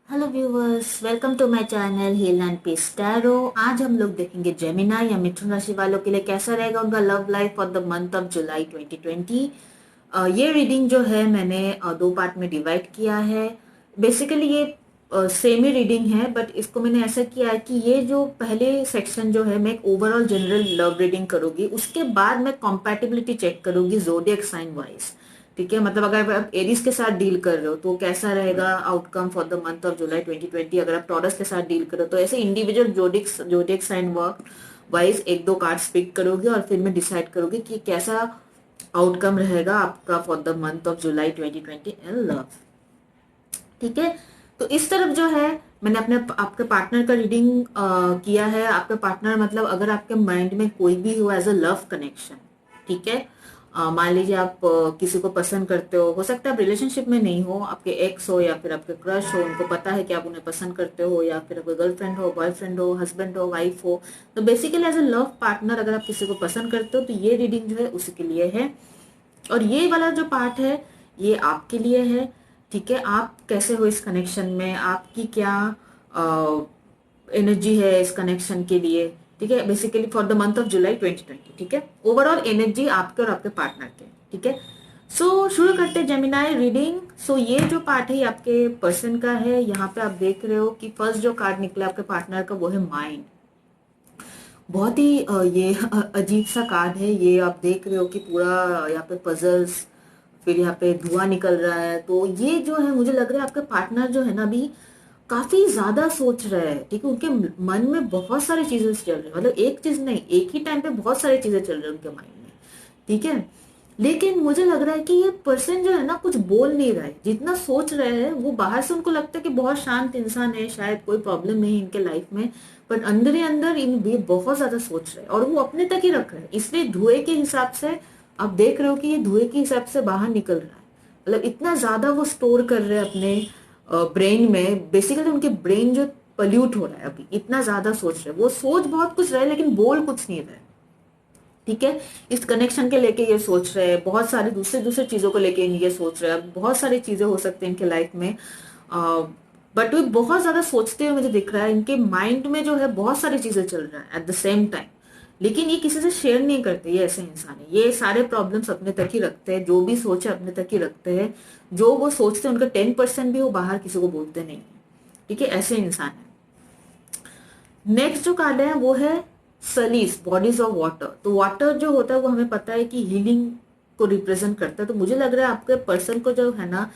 Hello viewers, welcome to my channel heal and peace tarot. आज हम लोग देखेंगे जेमिनाई या मिथुन राशि वालों के लिए कैसा रहेगा उनका love life for the month of July 2020। ये रीडिंग जो है मैंने दो पार्ट में डिवाइड किया है। बेसिकली ये सेम ही रीडिंग है, बट इसको मैंने ऐसा किया है कि ये जो पहले सेक्शन जो है मैं एक ओवरऑल जनरल लव रीडिंग करूंगी, उसके बाद मैं कॉम्पैटिबिलिटी चेक करूंगी जोडियक साइन वाइज। ठीक है, मतलब अगर आप एरीज के साथ डील कर रहे हो तो कैसा रहेगा outcome for the month of July 2020। अगर आप टॉरस के साथ डील कर रहे हो तो ऐसे individual zodiac sign work wise एक दो कार्ड्स पिक करोगे और फिर मैं डिसाइड करोगी कि कैसा आउटकम रहेगा आपका for the month of July 2020 in love. ठीक है, तो इस तरफ जो है मैंने अपने आपके पार्टनर का रीडिंग किया है। आपके पार्टनर मतलब अगर आपके माइंड में कोई भी हो एज अ लव कनेक्शन, ठीक है। मान लीजिए आप किसी को पसंद करते हो सकता है आप रिलेशनशिप में नहीं हो, आपके एक्स हो या फिर आपके क्रश हो, उनको पता है कि आप उन्हें पसंद करते हो, या फिर आपके गर्लफ्रेंड हो, बॉयफ्रेंड हो, हस्बैंड हो, वाइफ हो। तो basically as a love partner अगर आप किसी को पसंद करते हो तो ये रीडिंग जो है उसी के लिए है। और ये वाला जो पार्ट है ये आपके लिए है। ठीक है, आप कैसे हो इस कनेक्शन में, आपकी क्या एनर्जी है इस कनेक्शन के लिए। ठीक है, basically for the month of July 2020। ठीक है, ओवरऑल एनर्जी आपके और आपके पार्टनर के। ठीक है, सो शुरू करते हैं जेमिनाई रीडिंग। सो ये जो पार्ट है ये आपके पर्सन का है। यहाँ पे आप देख रहे हो कि फर्स्ट जो कार्ड निकला आपके पार्टनर का वो है माइंड। बहुत ही ये अजीब सा कार्ड है। ये आप देख रहे हो कि पूरा यहाँ पे पजल्स, फिर यहाँ पे धुआं निकल रहा है। तो ये जो है मुझे लग रहा है आपका पार्टनर जो है ना अभी काफी ज्यादा सोच रहा है। ठीक है, उनके मन में बहुत सारी चीजें चल रही है, मतलब एक चीज नहीं, एक ही टाइम पे बहुत सारी चीजें चल रही है उनके माइंड में। ठीक है, लेकिन मुझे लग रहा है कि ये पर्सन जो है ना कुछ बोल नहीं रहा है, जितना सोच रहे हैं वो बाहर से उनको लगता है कि बहुत शांत इंसान है, शायद कोई प्रॉब्लम नहीं इनके लाइफ में। पर अंदर ही अंदर इन भी बहुत ज्यादा सोच रहे हैं और वो अपने तक ही रख रहे हैं। इसलिए धुएं के हिसाब से आप देख रहे हो कि ये धुएं के हिसाब से बाहर निकल रहा है। मतलब इतना ज्यादा वो स्टोर कर रहे हैं अपने ब्रेन में। बेसिकली उनके ब्रेन जो पल्यूट हो रहा है अभी, इतना ज्यादा सोच रहे हैं। वो सोच बहुत कुछ रहे लेकिन बोल कुछ नहीं रहे। ठीक है, इस कनेक्शन के लेके ये सोच रहे हैं, बहुत सारी दूसरे दूसरे चीजों को लेके ये सोच रहे हैं। बहुत सारी चीजें हो सकती हैं इनके लाइफ में, बट वो बहुत ज्यादा सोचते हुए मुझे दिख रहा है। इनके माइंड में जो है बहुत सारी चीजें चल रहा है एट द सेम टाइम, लेकिन ये किसी से शेयर नहीं करते। ये ऐसे इंसान है, ये सारे प्रॉब्लम्स अपने तक ही रखते हैं, जो भी सोचे अपने तक ही रखते हैं। जो वो सोचते हैं उनका 10% भी वो बाहर किसी को बोलते नहीं है। ठीक है, ऐसे इंसान है। नेक्स्ट जो कार्ड है वो है सलीस, बॉडीज ऑफ वाटर। तो वाटर जो होता है वो हमें पता है कि हीलिंग को रिप्रेजेंट करता है। तो मुझे लग रहा है आपके पर्सन को जो है ना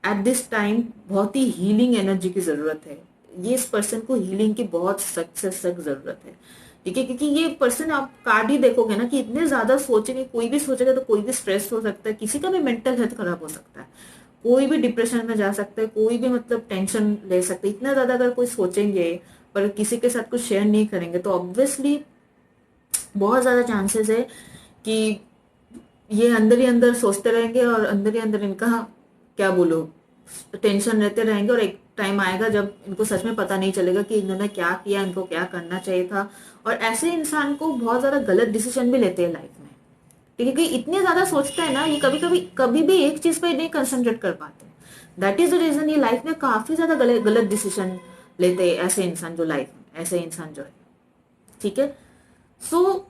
एट दिस टाइम बहुत ही हीलिंग एनर्जी की जरूरत है। ये इस पर्सन को हीलिंग की बहुत सख्त से सख्त जरूरत है। ठीक है, क्योंकि ये पर्सन आप कार्ड ही देखोगे ना कि इतने ज्यादा सोचेंगे, कोई भी सोचेगा तो कोई भी स्ट्रेस हो सकता है, किसी का भी मेंटल हेल्थ खराब हो सकता है, कोई भी डिप्रेशन में जा सकता है, कोई भी मतलब टेंशन ले सकता है। इतना ज्यादा अगर कोई सोचेंगे पर किसी के साथ कुछ शेयर नहीं करेंगे तो ऑब्वियसली बहुत ज्यादा चांसेस है कि ये अंदर ही अंदर सोचते रहेंगे और अंदर ही अंदर इनका क्या बोलो टेंशन रहते रहेंगे। और एक टाइम आएगा जब इनको सच में पता नहीं चलेगा कि इन्होंने क्या किया, इनको क्या करना चाहिए था। और ऐसे इंसान को बहुत ज्यादा गलत डिसीजन भी लेते हैं लाइफ में। ठीक है, कि इतने ज्यादा सोचते हैं ना, ये कभी भी एक चीज पे नहीं कंसंट्रेट कर पाते। दैट इज द रीजन ये लाइफ में काफी ज्यादा गलत गलत डिसीजन लेते हैं ऐसे इंसान, जो लाइफ में ऐसे इंसान जो है। ठीक है, सो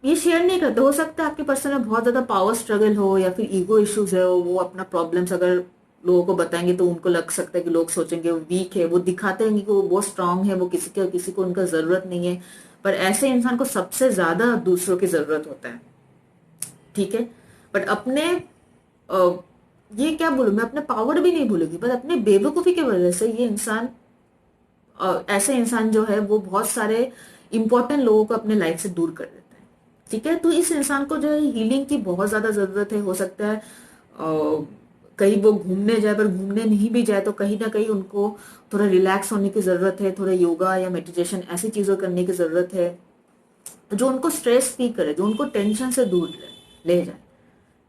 ये शेयर नहीं करते। हो सकता है आपके पर्सन में बहुत ज्यादा पावर स्ट्रगल हो या फिर ईगो इश्यूज है। वो अपना प्रॉब्लम्स अगर लोगों को बताएंगे तो उनको लग सकता है कि लोग सोचेंगे वो वीक है। वो दिखाते हैं कि वो बहुत स्ट्रांग है, वो किसी को उनका जरूरत नहीं है। पर ऐसे इंसान को सबसे ज्यादा दूसरों की जरूरत होता है। ठीक है, बट अपने ये क्या बोलूं मैं, अपने पावर भी नहीं भूलूंगी, पर अपने बेवकूफी की वजह से ये इंसान ऐसे इंसान जो है वो बहुत सारे इंपॉर्टेंट लोगों को अपने लाइफ से दूर कर देता है। ठीक है, तो इस इंसान को जो है हीलिंग की बहुत ज्यादा जरूरत है। हो सकता है कहीं वो घूमने जाए, पर घूमने नहीं भी जाए तो कहीं ना कहीं उनको थोड़ा रिलैक्स होने की जरूरत है, थोड़ा योगा या मेडिटेशन ऐसी चीजों करने की जरूरत है जो उनको स्ट्रेस फ्री करे, जो उनको टेंशन से दूर ले जाए।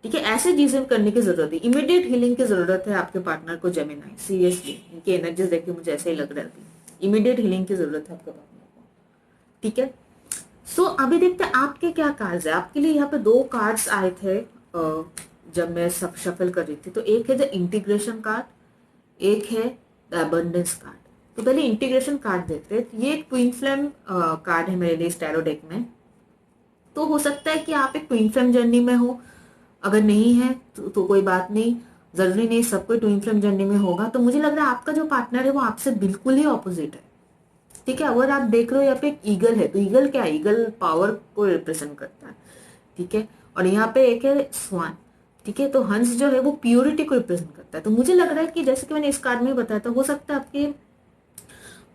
ठीक है, ऐसे चीजें करने की जरूरत है। इमीडिएट हीलिंग की जरूरत है आपके पार्टनर को जेमिनाई। सीरियसली इनकी एनर्जीज देख के मुझे ऐसे ही लग रहा है, इमीडिएट हीलिंग की जरूरत है आपके पार्टनर को। ठीक है, सो अभी देखते हैं आपके क्या कार्ड्स है। आपके लिए यहाँ पे दो कार्ड्स आए थे जब मैं सब शफल कर रही थी। तो एक है द इंटीग्रेशन कार्ड, एक है द अबंडेंस कार्ड। तो पहले इंटीग्रेशन कार्ड देखते हैं। ये एक ट्विन फ्लेम कार्ड है मेरे लिए इस टैरो डेक में। तो हो सकता है कि आप एक ट्विन फ्लेम जर्नी में हो, अगर नहीं है तो कोई बात नहीं, जरूरी नहीं सबको ट्विन फ्लेम जर्नी में होगा। तो मुझे लग रहा है आपका जो पार्टनर है वो आपसे बिल्कुल ही ऑपोजिट है, ठीक है। अगर आप देख रहे हो यहाँ पे एक ईगल है, तो ईगल क्या है, ईगल पावर को रिप्रेजेंट करता है, ठीक है। और यहाँ पे एक है स्वान, ठीक है। तो हंस जो है वो प्योरिटी को रिप्रेजेंट करता है। तो मुझे लग रहा है कि जैसे कि मैंने इस कार्ड में बताया था, हो सकता है आपके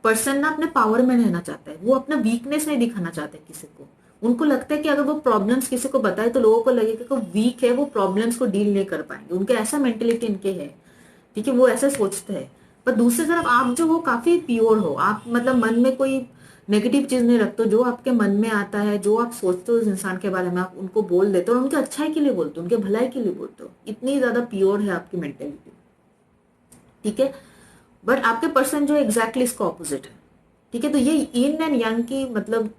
पर्सन ना अपने पावर में रहना चाहता है, वो अपना वीकनेस नहीं दिखाना चाहते किसी को। उनको लगता है कि अगर वो प्रॉब्लम्स किसी को बताए तो लोगों को लगेगा कि वो वीक है, वो प्रॉब्लम्स को डील नहीं कर पाएंगे, उनके ऐसा मेंटेलिटी इनके है, ठीक है, वो ऐसा सोचते हैं। पर दूसरी तरफ आप जो हो काफी प्योर हो, आप मतलब मन में कोई नेगेटिव चीज नहीं रखते हो, जो आपके मन में आता है, जो आप सोचते हो उस इंसान के बारे में आप उनको बोल देते हो, और उनके अच्छाई के लिए बोलते हो, उनके भलाई के लिए बोलते हो। इतनी ज्यादा प्योर है आपकी मेंटेलिटी, ठीक है। बट आपके पर्सन जो एग्जैक्टली इसका ऑपोजिट है, ठीक है। तो ये यिन एंड यांग की मतलब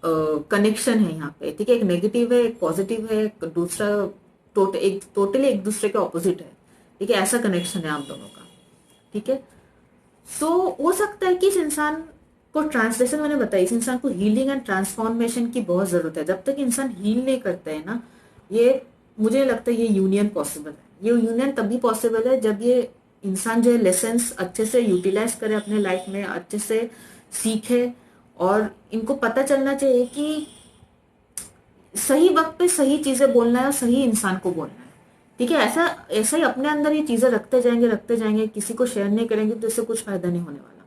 कनेक्शन है यहाँ पे, ठीक है। एक नेगेटिव है, एक पॉजिटिव है, एक दूसरा टोटली एक दूसरे के ऑपोजिट है, ठीक है। ऐसा कनेक्शन है आप दोनों का, ठीक है। सो हो सकता है कि इस इंसान को ट्रांसलेशन मैंने बताया, इस इंसान को हीलिंग एंड ट्रांसफॉर्मेशन की बहुत जरूरत है। जब तक इंसान हील नहीं करता है ना, ये मुझे लगता है ये यूनियन पॉसिबल है। ये यूनियन तभी पॉसिबल है जब ये इंसान जो है लेसन्स अच्छे से यूटिलाइज करे अपने लाइफ में, अच्छे से सीखे, और इनको पता चलना चाहिए कि सही वक्त पे सही चीजें बोलना है और सही इंसान को बोलना है, ठीक है। ऐसा ऐसा ही अपने अंदर ये चीजें रखते जाएंगे, किसी को शेयर नहीं करेंगे तो इससे कुछ फायदा नहीं होने वाला।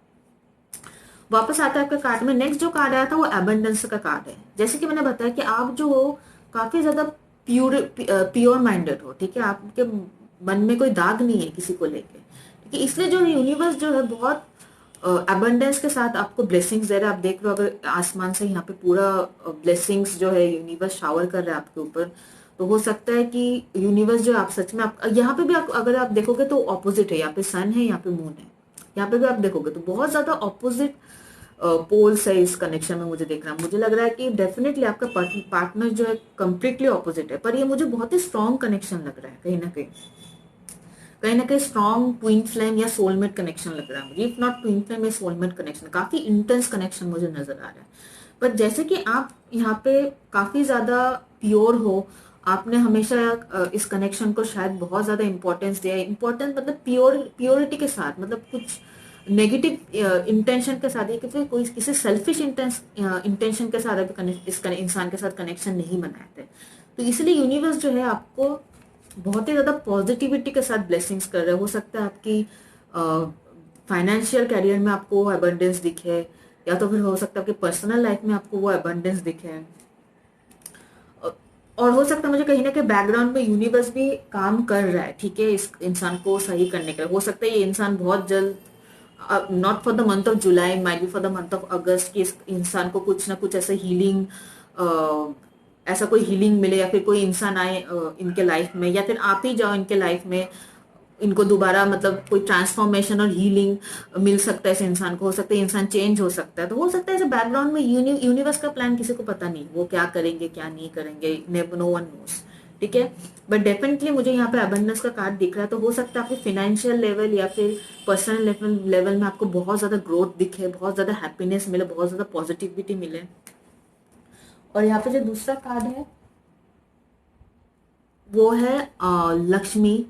वापस आता है आपके कार्ड में, नेक्स्ट जो कार्ड आया था वो एबंडेंस का कार्ड है। जैसे कि मैंने बताया कि आप जो हो काफी ज्यादा प्योर माइंडेड हो, ठीक है। आपके मन में कोई दाग नहीं है किसी को लेके, ठीक है। इसलिए जो यूनिवर्स जो है बहुत अबंडेंस के साथ आपको ब्लेसिंग्स दे रहा है। आप देख रहे हो अगर आसमान से यहाँ पे पूरा ब्लेसिंग्स जो है यूनिवर्स शावर कर रहा है आपके ऊपर। तो हो सकता है कि यूनिवर्स जो आप सच में, आप यहाँ पे भी अगर आप देखोगे तो ऑपोजिट है, यहाँ पे सन है, यहाँ पे मून है। यहाँ पे भी आप देखोगे तो बहुत ज्यादा ऑपोजिट पोल्स है इस कनेक्शन में। मुझे देख रहा है, मुझे लग रहा है कि डेफिनेटली आपका पार्टनर जो है कंप्लीटली ऑपोजिट है, पर ये मुझे बहुत ही स्ट्रॉन्ग कनेक्शन लग रहा है। कहीं ना कहीं स्ट्रॉन्ग ट्विन फ्लेम या सोलमेट कनेक्शन लग रहा है मुझे। इफ नॉट ट्विन फ्लेम या सोलमेट कनेक्शन, काफी इंटेंस कनेक्शन मुझे नजर आ रहा है। पर जैसे कि आप यहाँ पे काफी ज्यादा प्योर हो, आपने हमेशा इस कनेक्शन को शायद बहुत ज्यादा इंपॉर्टेंस दिया है। इंपॉर्टेंस मतलब प्योरिटी के साथ, मतलब कुछ नेगेटिव इंटेंशन के साथ, क्योंकि कोई किसी सेल्फिश इंटेंशन के साथ अभी इस इंसान के साथ कनेक्शन नहीं बनाए थे। तो इसलिए यूनिवर्स जो है आपको बहुत ही ज्यादा पॉजिटिविटी के साथ ब्लेसिंग्स कर रहे हैं। हो सकता है आपकी फाइनेंशियल कैरियर में आपको अबंडेंस दिखे, या तो फिर हो सकता है आपकी पर्सनल लाइफ में आपको वो अबंडेंस दिखे। और हो सकता है मुझे कहीं ना कहीं बैकग्राउंड में यूनिवर्स भी काम कर रहा है, ठीक है, इस इंसान को सही करने के लिए। हो सकता है ये इंसान बहुत जल्द, not for the month of July, might be for the month of अगस्त, की इस इंसान को कुछ ना कुछ ऐसा हीलिंग, ऐसा कोई हीलिंग मिले, या फिर कोई इंसान आए इनके लाइफ में, या फिर आप ही जाओ इनके लाइफ में, इनको दोबारा मतलब कोई ट्रांसफॉर्मेशन और हीलिंग मिल सकता है इस इंसान को। हो सकता है इंसान चेंज हो सकता है। तो हो सकता है ऐसे बैकग्राउंड में यूनिवर्स का प्लान किसी को पता नहीं, वो क्या करेंगे क्या नहीं करेंगे, नो वन नोस, ठीक है। बट डेफिनेटली मुझे यहाँ पे अबंडेंस का कार्ड दिख रहा है। तो हो सकता है आपके फाइनेंशियल लेवल या फिर पर्सनल लेवल में आपको बहुत ज्यादा ग्रोथ दिखे, बहुत ज्यादा हैप्पीनेस मिले, बहुत ज्यादा पॉजिटिविटी मिले। और यहाँ पे जो दूसरा कार्ड है वो है Lakshmi,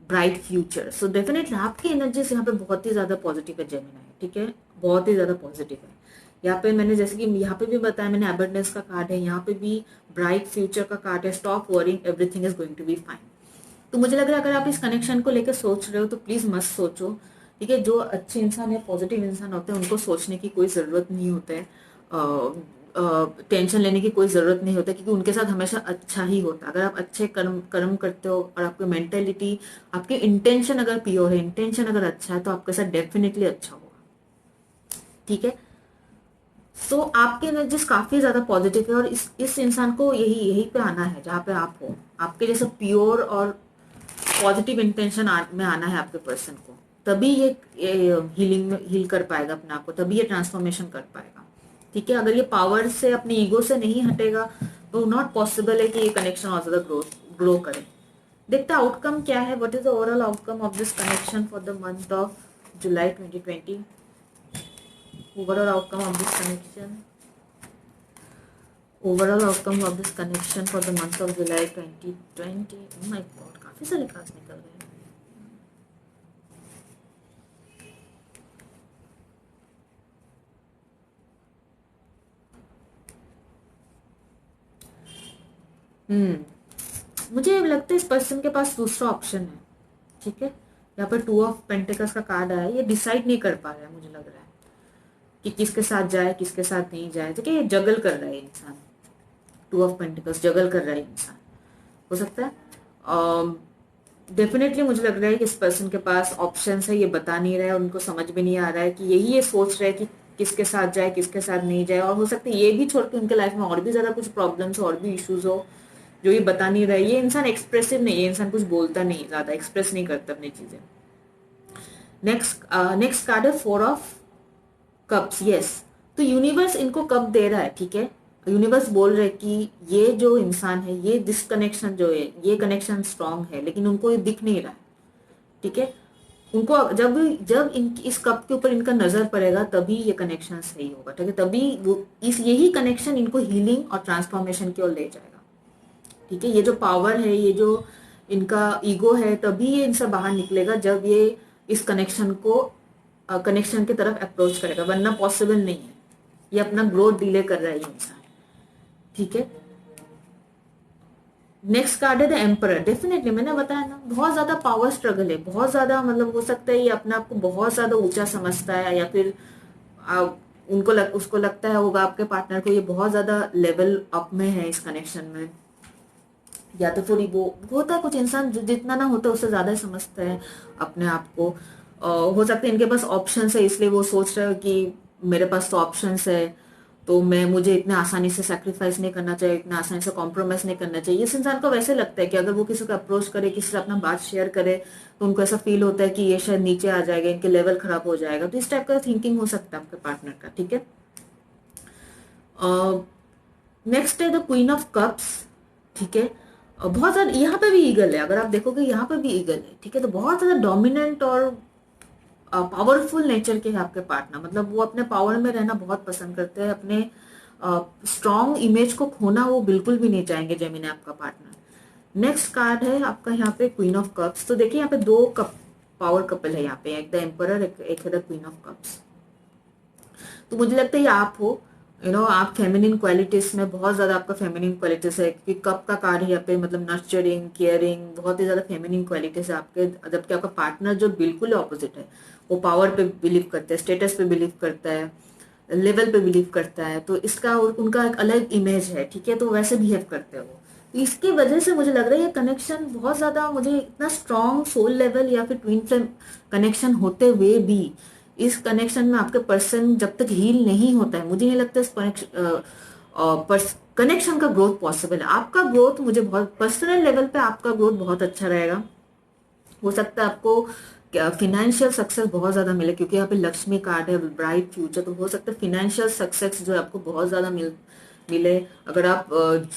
bright future. So definitely आपकी एनर्जीज यहाँ पे बहुत ही ज्यादा पॉजिटिव है जेमिनी, ठीक है, बहुत ही ज्यादा पॉजिटिव है। यहाँ पे मैंने जैसे कि यहाँ पे भी बताया, मैंने अबंडेंस का कार्ड है, यहाँ पे भी ब्राइट फ्यूचर का कार्ड है, stop worrying, everything is going to be fine. तो मुझे लग रहा है अगर आप इस कनेक्शन को लेकर सोच रहे हो तो प्लीज मत सोचो, ठीक है। जो अच्छे इंसान या पॉजिटिव इंसान होते हैं उनको सोचने की कोई जरूरत नहीं होता है, टेंशन लेने की कोई जरूरत नहीं होता, क्योंकि उनके साथ हमेशा अच्छा ही होता है। अगर आप अच्छे कर्म करते हो और आपकी मेंटेलिटी, आपकी इंटेंशन अगर प्योर है, इंटेंशन अगर अच्छा है, तो आपके साथ डेफिनेटली अच्छा होगा, ठीक है। सो आपकी एनर्जीज काफी ज्यादा पॉजिटिव है, और इस इंसान को यही पे आना है जहाँ पे आप हो। आपके जैसे प्योर और पॉजिटिव इंटेंशन में आना है आपके पर्सन को, तभी ये हीलिंग में हील कर पाएगा अपने आप को, तभी ये ट्रांसफॉर्मेशन कर पाएगा, ठीक है। अगर ये पावर से, अपनी ईगो से नहीं हटेगा तो नॉट पॉसिबल है कि ये कनेक्शन और ज्यादा ग्रो करे। देखते हैं आउटकम क्या है, what is the overall outcome of this connection for the month of July 2020. Overall outcome of this connection. Overall outcome of this connection for the month of July 2020. Oh my God, काफी सारे cards निकल गए. मुझे लगता है इस person के पास दूसरा ऑप्शन है. ठीक है, यहाँ पर 2 ऑफ पेंटिकल्स का कार्ड आया. ये डिसाइड नहीं कर पा रहा है, मुझे लग रहा है कि किसके साथ जाए किसके साथ नहीं जाए. ठीक है, ये जगल कर रहा है इंसान. 2 ऑफ पेंटिकल्स जगल कर रहा है इंसान. हो सकता है डेफिनेटली मुझे लग रहा है कि इस पर्सन के पास ऑप्शन है, ये बता नहीं रहा है. उनको समझ में नहीं आ रहा है कि यही ये सोच रहा है कि किसके साथ जाए किसके साथ नहीं जाए. और हो सकता है ये भी छोड़ के उनके लाइफ में और भी ज्यादा कुछ प्रॉब्लम्स और भी इश्यूज हो जो ये बता नहीं रहा है. ये इंसान एक्सप्रेसिव नहीं है, ये इंसान कुछ बोलता नहीं, ज्यादा एक्सप्रेस नहीं करता अपनी चीजें. नेक्स्ट कार्ड है 4 ऑफ कप्स. यस, तो यूनिवर्स इनको कप दे रहा है. ठीक है, यूनिवर्स बोल रहे कि ये जो इंसान है, ये डिसकनेक्शन जो है, ये कनेक्शन स्ट्रांग है लेकिन उनको ये दिख नहीं रहा है. ठीक है, उनको जब जब इस कप के ऊपर इनका नजर पड़ेगा तभी ये कनेक्शन सही होगा. ठीक है, तभी यही कनेक्शन इनको हीलिंग और ट्रांसफॉर्मेशन की ओर ले जाएगा. ठीक है, ये जो पावर है, ये जो इनका ईगो है, तभी ये इनसे बाहर निकलेगा जब ये इस कनेक्शन की तरफ अप्रोच करेगा, वरना पॉसिबल नहीं है. ये अपना ग्रोथ डिले कर रहा है ये इंसान. ठीक है, नेक्स्ट कार्ड है द एम्परर. डेफिनेटली मैंने बताया ना, बहुत ज्यादा पावर स्ट्रगल है, बहुत ज्यादा. मतलब हो सकता है ये अपने आप को बहुत ज्यादा ऊंचा समझता है, या फिर उसको लगता है होगा आपके पार्टनर को ये बहुत ज्यादा लेवल अप में है इस कनेक्शन में. या तो फिर वो होता है कुछ इंसान जो जितना ना होता है उससे ज्यादा समझता है अपने आप को. हो सकता है इनके पास ऑप्शंस है, इसलिए वो सोच रहे हो कि मेरे पास तो ऑप्शंस है, तो मुझे इतने आसानी से सैक्रिफाइस नहीं करना चाहिए, इतना आसानी से कॉम्प्रोमाइज नहीं करना चाहिए. इस इंसान को वैसे लगता है कि अगर वो किसी को अप्रोच करे, किसी से अपना बात शेयर करे, तो उनको ऐसा फील होता है कि ये शायद नीचे आ जाएगा, इनके लेवल खराब हो जाएगा. तो इस टाइप का थिंकिंग हो सकता है आपके पार्टनर का. ठीक है, नेक्स्ट है द क्वीन ऑफ कप्स. ठीक है, बहुत ज्यादा यहाँ पे भी ईगल है. अगर आप देखोगे यहाँ पे भी ईगल है. ठीक है, तो बहुत ज्यादा डोमिनेंट और पावरफुल नेचर के है आपके पार्टनर. मतलब वो अपने पावर में रहना बहुत पसंद करते हैं, अपने स्ट्रॉन्ग इमेज को खोना वो बिल्कुल भी नहीं चाहेंगे जेमिनी आपका पार्टनर. नेक्स्ट कार्ड है आपका यहाँ पे क्वीन ऑफ कप्स. तो देखिए यहाँ पे 2 पावर कपल है यहाँ पे, एक द एम्परर, एक है द क्वीन ऑफ कप्स. तो मुझे लगता है ये आप हो. आप फेमिनिन क्वालिटीज में बहुत ज्यादा आपका फेमिनिन क्वालिटीज है, क्योंकि कप का कार्ड है यहाँ पे. मतलब नर्चरिंग, केयरिंग, बहुत ही ज्यादा फेमिनिन क्वालिटीज है आपके. जबकि आपका पार्टनर जो बिल्कुल ऑपोजिट है, वो पावर पे बिलीव करता है, स्टेटस पे बिलीव करता है, लेवल पे बिलीव करता है. तो इसका उनका एक अलग इमेज है. ठीक है, तो वैसे बिहेव करते हैं वो. इसकी वजह से मुझे लग रहा है ये कनेक्शन बहुत ज्यादा, मुझे इतना स्ट्रॉन्ग सोल लेवल या फिर ट्विन फ्लेम कनेक्शन होते हुए भी इस कनेक्शन में आपके पर्सन जब तक हील नहीं होता है, मुझे नहीं लगता इस कनेक्शन का ग्रोथ पॉसिबल है. आपका ग्रोथ मुझे बहुत पर्सनल लेवल पे आपका ग्रोथ बहुत अच्छा रहेगा. हो सकता है आपको फिनेंशियल सक्सेस बहुत ज्यादा मिले, क्योंकि यहाँ पे लक्ष्मी कार्ड है, ब्राइट फ्यूचर. तो हो सकता है फिनेंशियल सक्सेस जो है आपको बहुत ज्यादा मिले. अगर आप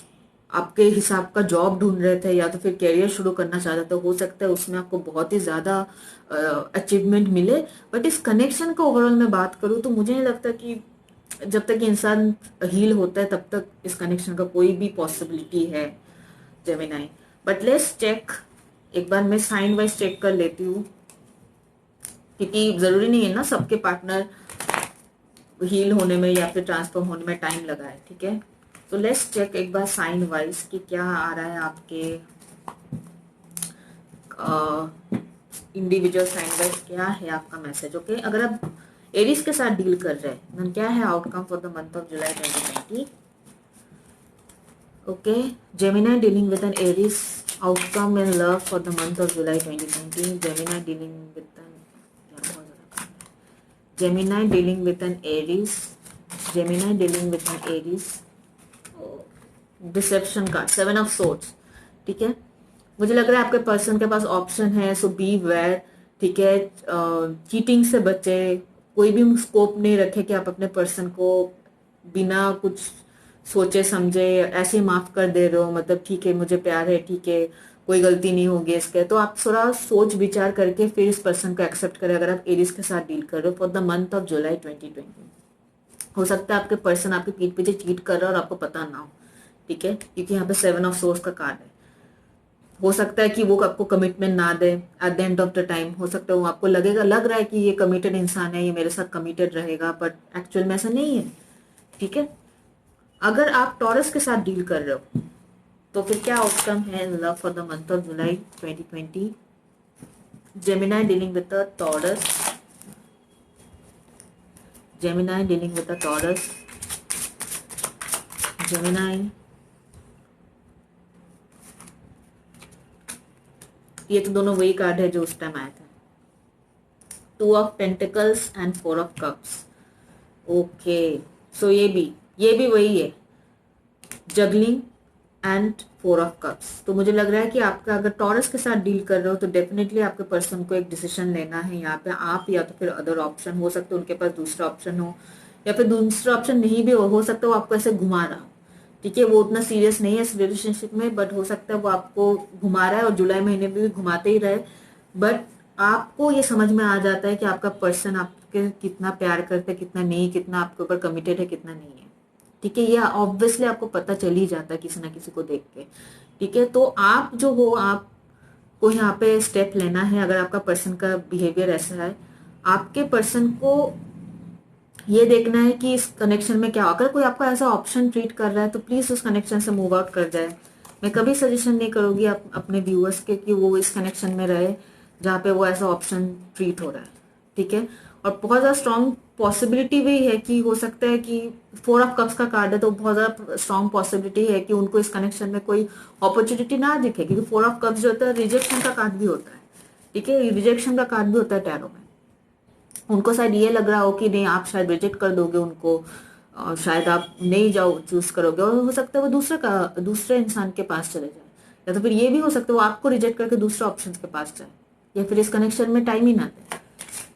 आपके हिसाब का जॉब ढूंढ रहे थे या तो फिर करियर शुरू करना चाहते थे, तो हो सकता है उसमें आपको बहुत ही ज्यादा अचीवमेंट मिले. बट इस कनेक्शन का ओवरऑल मैं बात करूँ तो मुझे नहीं लगता कि जब तक इंसान हील होता है तब तक इस कनेक्शन का कोई भी पॉसिबिलिटी है जेमिनी. बट लेट्स चेक, एक बार मैं साइन वाइज चेक कर लेती हूँ, क्योंकि जरूरी नहीं है ना सबके पार्टनर हील होने में या फिर ट्रांसफॉर्म होने में टाइम लगा है. ठीक है, तो लेट्स चेक एक बार साइन वाइज कि क्या आ रहा है आपके इंडिविजुअल साइन वाइज, क्या है आपका मैसेज. ओके, अगर आप एरिस के साथ डील कर रहे हैं तो क्या है outcome for the month of July 2020. Okay, Gemini dealing with an Aries, outcome in love for the month of July 2020. Gemini dealing with Gemini dealing with an Aries. Gemini dealing with an Aries. Deception card, 7 of swords. ठीक है, मुझे लग रहा है आपके person के पास option है, सो B where. ठीक है, चीटिंग से बचे, कोई भी स्कोप नहीं रखे कि आप अपने पर्सन को बिना कुछ सोचे समझे ऐसे ही माफ कर दे रहे हो. मतलब ठीक है मुझे प्यार है, ठीक है कोई गलती नहीं होगी इसके, तो आप थोड़ा सोच विचार करके फिर इस पर्सन को एक्सेप्ट करें अगर आप एरीज के साथ डील कर रहे हो for the month of July 2020। हो सकता है आपके पर्सन आपके पीठ पीछे चीट कर रहा है और आपको पता ना हो, ठीक है, क्योंकि यहाँ पे 7 ऑफ सोर्स का कार्ड है। हो सकता है कि वो आपको कमिटमेंट ना दे at the end of the time, हो सकता है वो आपको लग रहा है कि ये कमिटेड इंसान है, ये मेरे साथ कमिटेड रहेगा, बट एक्चुअल में ऐसा नहीं है, ठीक है। अगर आप टॉरस के साथ डील कर रहे हो तो फिर क्या आउटकम है love for the month of July 2020। Gemini dealing with the taurus, Gemini dealing with the taurus, Gemini, ये तो दोनों वही कार्ड है जो उस टाइम आया था, 2 of pentacles and 4 of cups. Okay, so ये भी वही है, जगलिंग एंड 4 ऑफ कप्स। तो मुझे लग रहा है कि आपका अगर टॉरस के साथ डील कर रहे हो तो डेफिनेटली आपके पर्सन को एक डिसीजन लेना है यहाँ पे, आप या तो फिर अदर ऑप्शन, हो सकता है उनके पास दूसरा ऑप्शन हो, या फिर दूसरा ऑप्शन नहीं भी हो सकता है वो आपको ऐसे घुमा रहा हो, ठीक है, वो उतना सीरियस नहीं है इस रिलेशनशिप में, बट हो सकता है वो आपको घुमा रहा है और जुलाई महीने में भी घुमाते ही रहे, बट आपको ये समझ में आ जाता है कि आपका पर्सन आपके कितना प्यार करता है, कितना नहीं, कितना आपके ऊपर कमिटेड है, कितना नहीं है, ठीक है, ये ऑब्वियसली आपको पता चल ही जाता है किसी ना किसी को देख के, ठीक है। तो आप जो हो, आपको यहाँ पे स्टेप लेना है। अगर आपका पर्सन का बिहेवियर ऐसा है, आपके पर्सन को ये देखना है कि इस कनेक्शन में क्या, अगर कोई आपका ऐसा ऑप्शन ट्रीट कर रहा है तो प्लीज उस कनेक्शन से मूव आउट कर जाए। मैं कभी सजेशन नहीं करूंगी अपने व्यूअर्स के कि वो इस कनेक्शन में रहे जहाँ पे वो ऐसा ऑप्शन ट्रीट हो रहा है, ठीक है। और बहुत ज्यादा स्ट्रॉन्ग पॉसिबिलिटी भी है कि हो सकता है कि 4 ऑफ कप्स का कार्ड है, तो बहुत ज्यादा स्ट्रॉन्ग पॉसिबिलिटी है कि उनको इस कनेक्शन में कोई अपॉर्चुनिटी ना दिखे, क्योंकि 4 ऑफ कप्स जो होता है रिजेक्शन का कार्ड भी होता है, ठीक है, रिजेक्शन का कार्ड भी होता है टैरो में। उनको शायद ये लग रहा हो कि नहीं, आप शायद रिजेक्ट कर दोगे उनको, शायद आप नहीं जाओ चूज करोगे, और हो सकता है वो दूसरे इंसान के पास चले जाए, या तो फिर ये भी हो सकता है वो आपको रिजेक्ट करके दूसरे ऑप्शन के पास जाए, या फिर इस कनेक्शन में टाइम ही ना दे,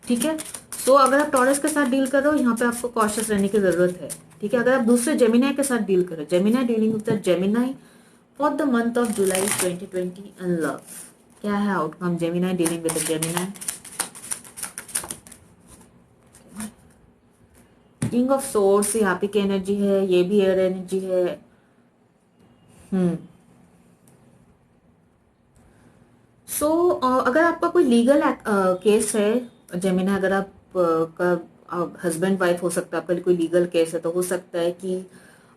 ठीक है। सो अगर आप टॉरस के साथ डील कर रहे हो, यहाँ पे आपको कॉशियस रहने की जरूरत है, ठीक है। अगर आप दूसरे जेमिनाई के साथ डील कर रहे हो, Gemini dealing with Gemini for the month of July 2020 and love, क्या है outcome Gemini dealing with Gemini. King of source यहाँ पे की एनर्जी है, ये भी एयर एनर्जी है। सो अगर आपका कोई लीगल केस है जेमिना, अगर आप का हस्बैंड वाइफ हो सकता है, आपका कोई लीगल केस है, तो हो सकता है कि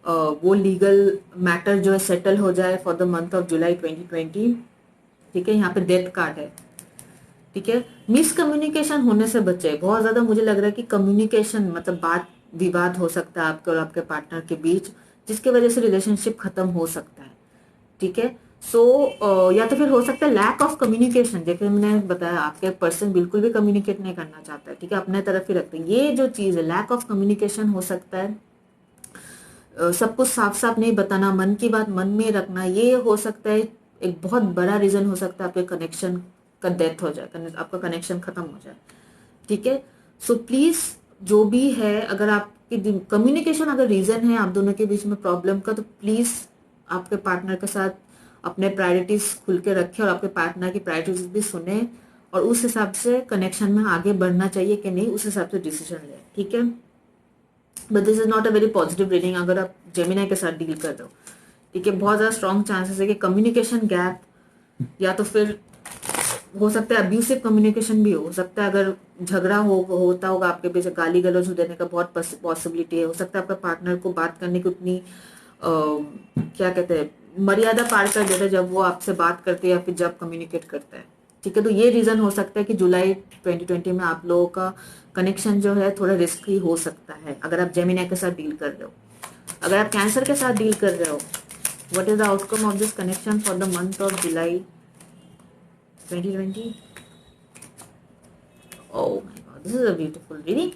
वो लीगल मैटर जो है सेटल हो जाए for the month of July 2020, ठीक है। यहाँ पे डेथ कार्ड है, ठीक है। मिसकम्युनिकेशन होने से बचे, बहुत ज्यादा मुझे लग रहा है कि कम्युनिकेशन मतलब बात विवाद हो सकता है आपके और आपके पार्टनर के बीच, जिसकी वजह से रिलेशनशिप खत्म हो सकता है, ठीक है। सो या तो फिर हो सकता है लैक ऑफ कम्युनिकेशन, जैसे मैंने बताया आपके पर्सन बिल्कुल भी कम्युनिकेट नहीं करना चाहता है, ठीक है, अपने तरफ ही रखते हैं, ये जो चीज है लैक ऑफ कम्युनिकेशन हो सकता है। सब कुछ साफ साफ नहीं बताना, मन की बात मन में रखना, ये हो सकता है एक बहुत बड़ा रीजन हो सकता है आपके कनेक्शन का डेथ हो जाए, आपका कनेक्शन खत्म हो जाए, ठीक है। सो प्लीज जो भी है, अगर आपकी कम्युनिकेशन अगर रीजन है आप दोनों के बीच में प्रॉब्लम का, तो प्लीज आपके पार्टनर के साथ अपने प्रायोरिटीज खुल के रखें और आपके पार्टनर की प्रायोरिटीज भी सुने, और उस हिसाब से कनेक्शन में आगे बढ़ना चाहिए कि नहीं, उस हिसाब से डिसीजन ले, ठीक है। But this is not a very positive reading अगर आप जेमिनाई के साथ डील कर रहे हो, ठीक है। बहुत ज्यादा स्ट्रॉन्ग चांसेस है कि कम्युनिकेशन गैप, या तो फिर हो सकता है अब्यूसिव कम्युनिकेशन भी हो सकता है, अगर झगड़ा होता होगा आपके बीच, गाली गलौज देने का बहुत पॉसिबिलिटी है, हो सकता है आपका पार्टनर को बात करने की उतनी क्या कहते हैं मर्यादा पार कर देता है जब वो आपसे बात करते हैं या फिर जब कम्युनिकेट करता है, ठीक है। तो ये रीजन हो सकता है कि जुलाई 2020 में आप लोगों का कनेक्शन जो है थोड़ा रिस्की हो सकता है, अगर आप जेमिनी के साथ डील कर रहे हो। अगर आप कैंसर के साथ डील कर रहे हो, what is the outcome of this connection for the month of July 2020? Oh my God, this is a beautiful reading.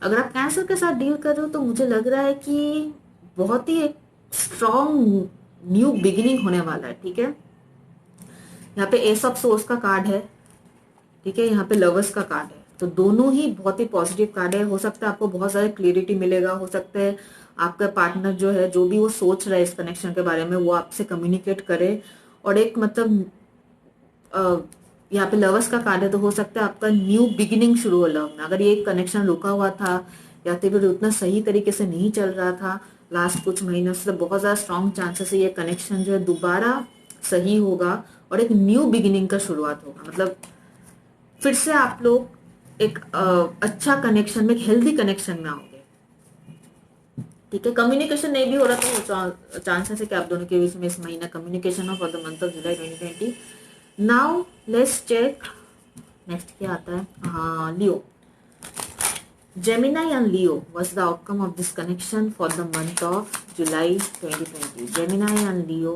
अगर आप कैंसर के साथ डील कर रहे हो तो मुझे लग रहा है कि बहुत ही एक स्ट्रॉन्ग न्यू बिगिनिंग होने वाला है, ठीक है। यहाँ पे एस ऑफ सोर्स का कार्ड है, ठीक है, यहाँ पे लवर्स का कार्ड है, तो दोनों ही बहुत ही पॉजिटिव कार्ड है। हो सकता है आपको बहुत सारा क्लियरिटी मिलेगा, हो सकता है आपका पार्टनर जो है जो भी वो सोच रहा है इस कनेक्शन के बारे में वो आपसे कम्युनिकेट करे, और एक मतलब यहाँ पे लवर्स का कार्ड है, तो हो सकता है आपका न्यू बिगिनिंग शुरू हो लव में। अगर ये कनेक्शन रुका हुआ था या तो फिर उतना सही तरीके से नहीं चल रहा था लास्ट कुछ महीनों से, तो बहुत ज़्यादा स्ट्रॉन्ग चांसेस है ये कनेक्शन जो है दोबारा सही होगा और एक न्यू बिगिनिंग का शुरुआत होगा। मतलब फिर से आप लोग एक अच्छा कनेक्शन में, एक हेल्दी कनेक्शन में आओगे। ठीक है, कम्युनिकेशन नहीं भी हो रहा तो चांसेस है कि आप दोनों के बीच में इस महीना कम्युनिकेशन हो for the month of July 2020। Now let's check next क्या आता है। हाँ, लियो, Gemini and Leo, what's the outcome of this connection for the month of July 2020? Gemini and Leo.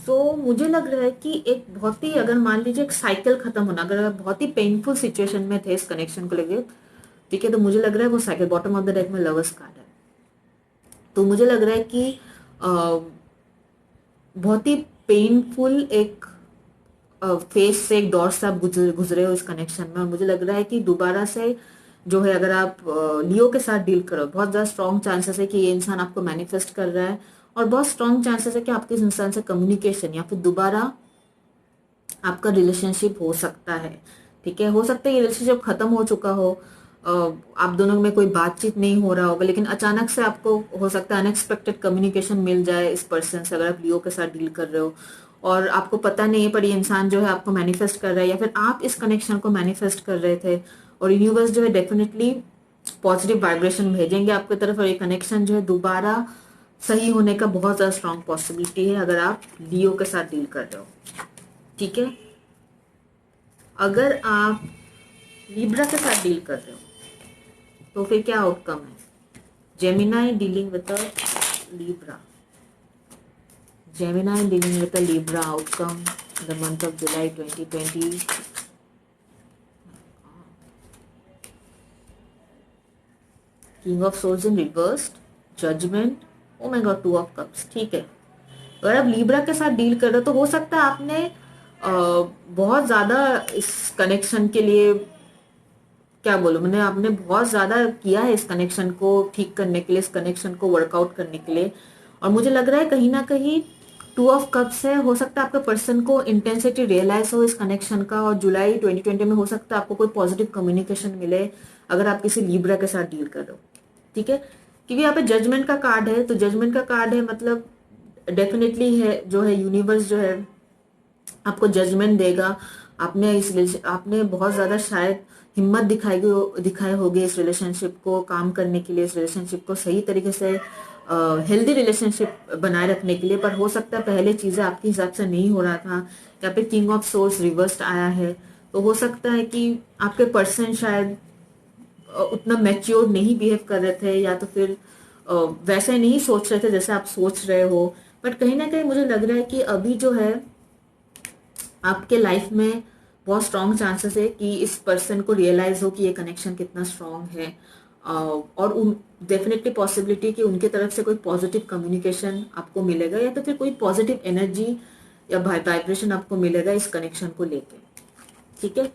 तो मुझे लग रहा है कि एक बहुत ही, अगर मान लीजिए एक साइकिल खत्म होना, अगर आप बहुत ही पेनफुल सिचुएशन में थे इस कनेक्शन को लेके, ठीक है, तो मुझे लग रहा है वो cycle, bottom of the deck में लवर्स कार्ड है, तो मुझे लग रहा है कि बहुत ही पेनफुल एक फेस से, एक दौर से आप गुजरे हो इस कनेक्शन में। और मुझे लग रहा है कि दोबारा से जो है, अगर आप लियो के साथ डील करो, बहुत ज़्यादा स्ट्रॉन्ग चांसेस है कि ये इंसान आपको मैनिफेस्ट कर रहा है, और बहुत स्ट्रॉन्ग चांसेस है कि आपके इस इंसान से कम्युनिकेशन या फिर दोबारा आपका रिलेशनशिप हो सकता है। ठीक है, हो सकता है ये रिलेशनशिप खत्म हो चुका हो, आप दोनों में कोई बातचीत नहीं हो रहा होगा, लेकिन अचानक से आपको हो सकता है अनएक्सपेक्टेड कम्युनिकेशन मिल जाए इस पर्सन से, अगर आप लियो के साथ डील कर रहे हो और आपको पता नहीं है, पर ये इंसान जो है आपको मैनिफेस्ट कर रहा है, या फिर आप इस कनेक्शन को मैनिफेस्ट कर रहे थे, और यूनिवर्स जो है डेफिनेटली पॉजिटिव वाइब्रेशन भेजेंगे आपकी तरफ, और ये कनेक्शन जो है दोबारा सही होने का बहुत ज़्यादा स्ट्रॉन्ग पॉसिबिलिटी है अगर आप लियो के साथ डील कर रहे हो। ठीक है, अगर आप लिब्रा के साथ डील कर रहे हो तो फिर क्या आउटकम है? Gemini dealing with a Libra, Gemini dealing with a Libra, outcome the month of July 2020। King of souls in reversed, judgement, oh my God, 2 of cups. ठीक है, अगर आप लिब्रा के साथ डील कर रहे हो तो हो सकता है आपने बहुत ज्यादा इस कनेक्शन के लिए, क्या बोलूं मैंने, आपने बहुत ज्यादा किया है इस कनेक्शन को ठीक करने के लिए, इस कनेक्शन को वर्कआउट करने के लिए। और मुझे लग रहा है कहीं ना कहीं 2 ऑफ कप्स है, हो सकता है आपके पर्सन को इंटेंसिटी रियलाइज हो इस कनेक्शन का, और जुलाई 2020 में हो सकता है आपको कोई पॉजिटिव कम्युनिकेशन मिले अगर आप किसी लिब्रा के साथ डील कर रहे हो। ठीक है, क्योंकि यहाँ पे जजमेंट का कार्ड है, तो जजमेंट का कार्ड है मतलब डेफिनेटली है जो है यूनिवर्स जो है आपको जजमेंट देगा। आपने बहुत ज्यादा शायद हिम्मत दिखाए होगे इस रिलेशनशिप को काम करने के लिए, इस रिलेशनशिप को सही तरीके से हेल्दी रिलेशनशिप बनाए रखने के लिए, पर हो सकता है पहले चीजें आपके हिसाब से नहीं हो रहा था, या फिर किंग ऑफ सोर्स रिवर्स्ड आया है, तो हो सकता है कि आपके पर्सन शायद उतना मैच्योर नहीं बिहेव कर रहे थे, या तो फिर वैसे नहीं सोच रहे थे जैसे आप सोच रहे हो। बट कहीं ना कहीं मुझे लग रहा है कि अभी जो है आपके लाइफ में बहुत स्ट्रॉन्ग चांसेस है कि इस पर्सन को रियलाइज हो कि ये कनेक्शन कितना स्ट्रॉन्ग है, और उन डेफिनेटली पॉसिबिलिटी कि उनके तरफ से कोई पॉजिटिव कम्युनिकेशन आपको मिलेगा, या तो फिर कोई पॉजिटिव एनर्जी या वाइब्रेशन आपको मिलेगा इस कनेक्शन को लेके। ठीक है,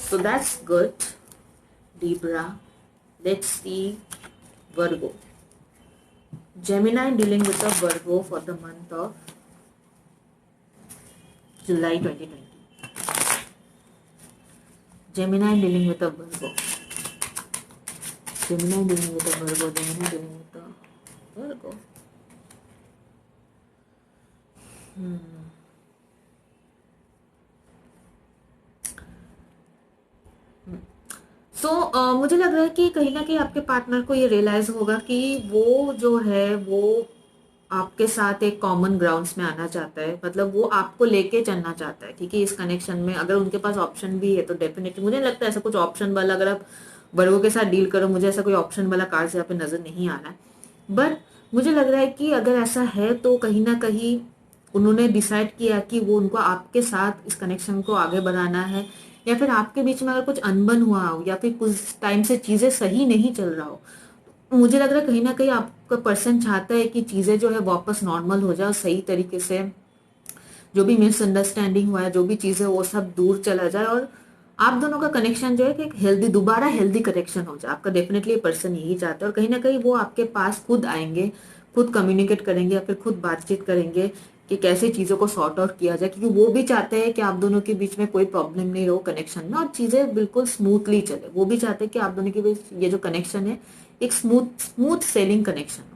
so that's good Libra. Let's see Virgo. Gemini dealing with a Virgo for the month of July 2020. Gemini dealing with a Virgo. Gemini dealing with a Virgo. Gemini dealing with a Virgo. मुझे लग रहा है कि कहीं ना कहीं आपके partner को ये रियलाइज होगा कि वो जो है वो आपके साथ एक कॉमन ग्राउंड्स में आना चाहता है, मतलब वो आपको लेके चलना चाहता है। ठीक है, इस कनेक्शन में अगर उनके पास ऑप्शन भी है तो डेफिनेटली मुझे नहीं लगता ऐसा कुछ ऑप्शन वाला, अगर आप वर्गो के साथ डील करो, मुझे ऐसा कोई ऑप्शन वाला कार्ड यहाँ पे नजर नहीं आ रहा है। बट मुझे लग रहा है कि अगर ऐसा है तो कहीं ना कहीं उन्होंने डिसाइड किया कि वो उनको आपके साथ इस कनेक्शन को आगे बढ़ाना है, या फिर आपके बीच में अगर कुछ अनबन हुआ हो या फिर कुछ टाइम से चीजें सही नहीं चल रहा हो, मुझे लग रहा है कहीं ना कहीं आपका पर्सन चाहता है कि चीजें जो है वापस नॉर्मल हो जाए, सही तरीके से जो भी मिसअंडरस्टैंडिंग हुआ है, जो भी चीजें वो सब दूर चला जाए, और आप दोनों का कनेक्शन जो है कि एक हेल्दी, दोबारा हेल्दी कनेक्शन हो जाए, आपका डेफिनेटली पर्सन यही चाहता है। और कहीं ना कहीं वो आपके पास खुद आएंगे, खुद कम्युनिकेट करेंगे या फिर खुद बातचीत करेंगे कि कैसे चीज़ों को सॉर्ट आउट किया जाए, क्योंकि वो भी चाहते हैं कि आप दोनों के बीच में कोई प्रॉब्लम नहीं रहो कनेक्शन में और चीज़ें बिल्कुल स्मूथली चले। वो भी चाहते हैं कि आप दोनों के बीच ये जो कनेक्शन है एक स्मूथ स्मूथ सेलिंग कनेक्शन हो।